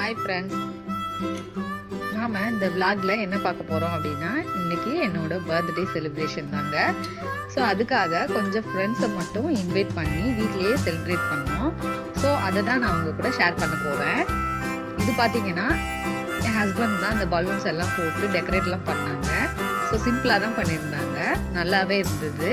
Hi friends, நாம் இந்த விளாக்ல என்ன பார்க்க போகிறோம் அப்படின்னா, இன்னைக்கு என்னோட பர்த்டே செலிப்ரேஷன் தாங்க. ஸோ அதுக்காக கொஞ்சம் ஃப்ரெண்ட்ஸை மட்டும் இன்வைட் பண்ணி வீட்லேயே செலிப்ரேட் பண்ணோம். ஸோ அதை தான் நான் உங்க கூட ஷேர் பண்ண போகிறேன். இது பார்த்தீங்கன்னா என் ஹஸ்பண்ட் தான் இந்த பலூன்ஸ் எல்லாம் போட்டு டெக்கரேட்லாம் பண்ணாங்க. ஸோ சிம்பிளாக தான் பண்ணியிருந்தாங்க, நல்லாவே இருந்தது.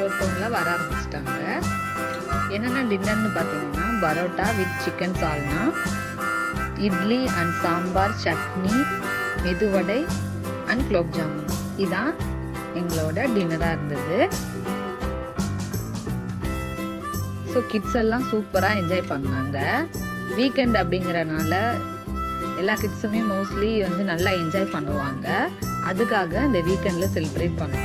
ஒருத்தவங்கள வர ஆரம்பிச்சிட்டாங்க. என்னென்ன டின்னர்னு பார்த்தீங்கன்னா, parotta with chicken salna, idli and sambar, chutney, medu vada and gulab jamun. இதான் எங்களோட டின்னராக இருந்தது. ஸோ கிட்ஸ் எல்லாம் சூப்பராக என்ஜாய் பண்ணாங்க. வீக்கெண்ட் அப்படிங்கிறனால எல்லா கிட்ஸுமே மோஸ்ட்லி நல்லா என்ஜாய் பண்ணுவாங்க. அதுக்காக இந்த வீக்கெண்டில் செலிப்ரேட் பண்ணோம்.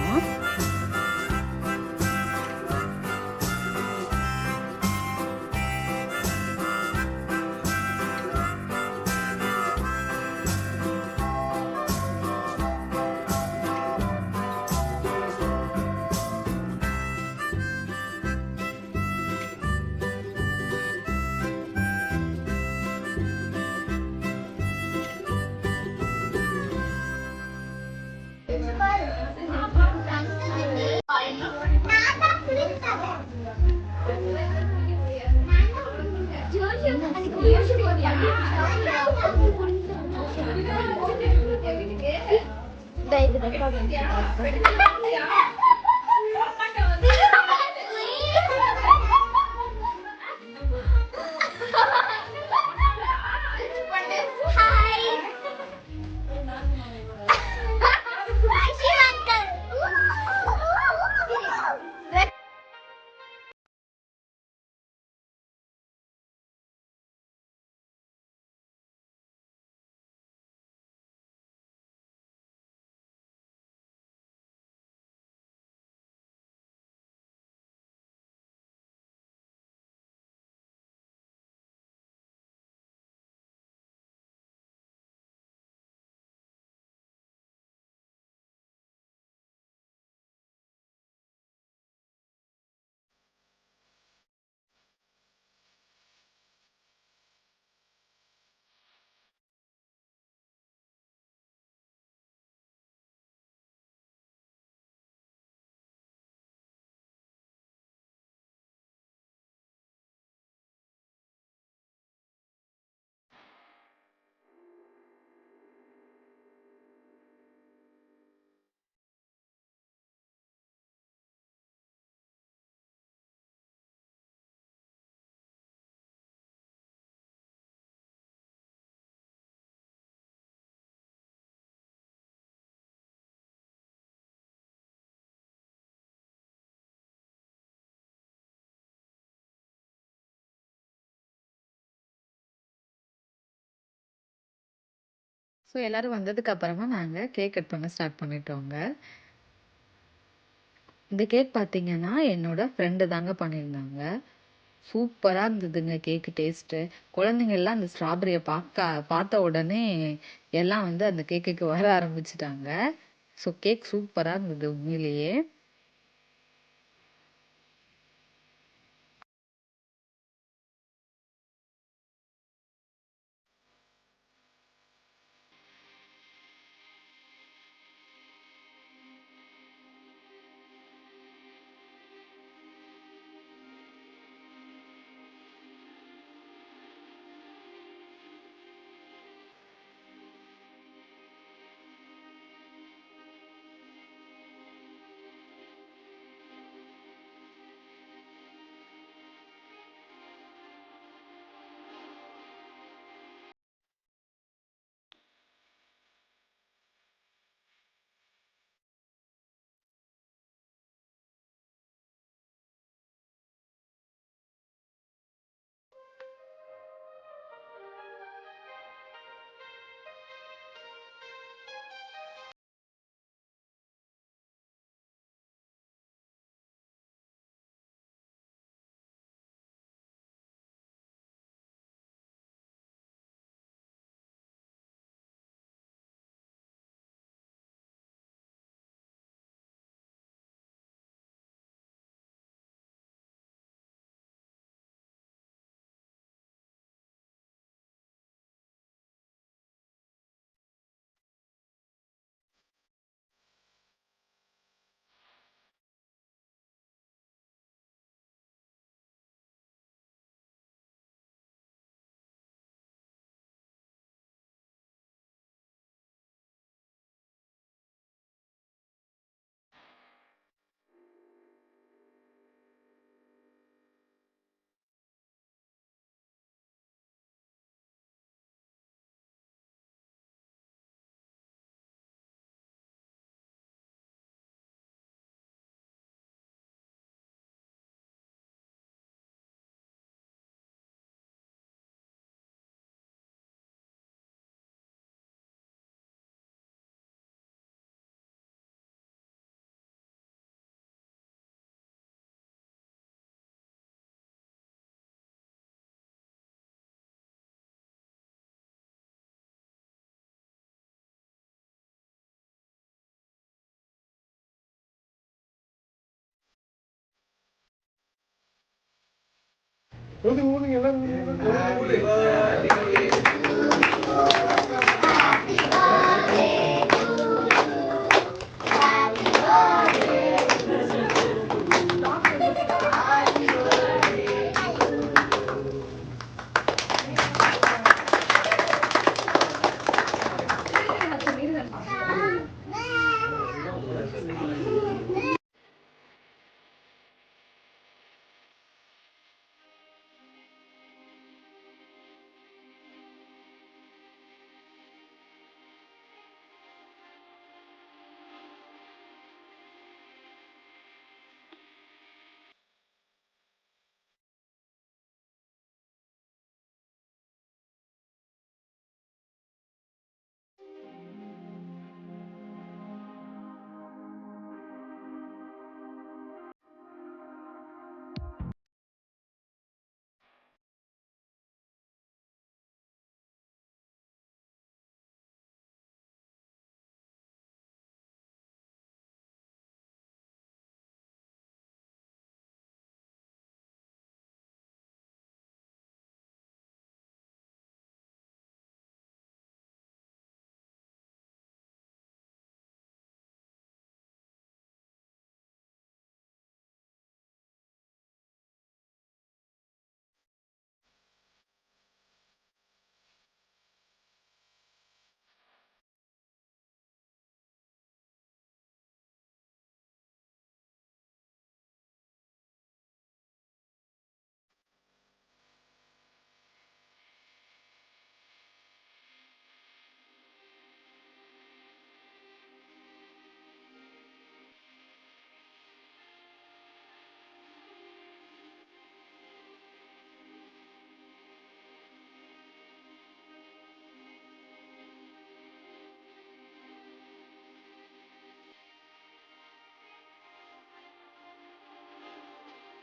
ஸோ எல்லோரும் வந்ததுக்கு அப்புறமா நாங்கள் கேக் கட் பண்ண ஸ்டார்ட் பண்ணிட்டோங்க. இந்த கேக் பார்த்தீங்கன்னா என்னோட ஃப்ரெண்டு தாங்க பண்ணியிருந்தாங்க. சூப்பராக இருந்ததுங்க கேக்கு டேஸ்ட்டு. குழந்தைங்க எல்லாம் அந்த ஸ்ட்ராபெரியை பார்த்த உடனே எல்லாம் அந்த கேக்குக்கு வர ஆரம்பிச்சிட்டாங்க. ஸோ கேக் சூப்பராக இருந்தது உண்மையிலேயே.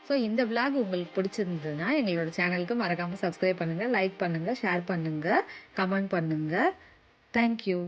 ஸோ இந்த விளாக் உங்களுக்கு பிடிச்சிருந்ததுன்னா எங்களோட சேனலுக்கு மறக்காமல் சப்ஸ்கிரைப் பண்ணுங்கள், லைக் பண்ணுங்கள், ஷேர் பண்ணுங்கள், கமெண்ட் பண்ணுங்கள். தேங்க்யூ.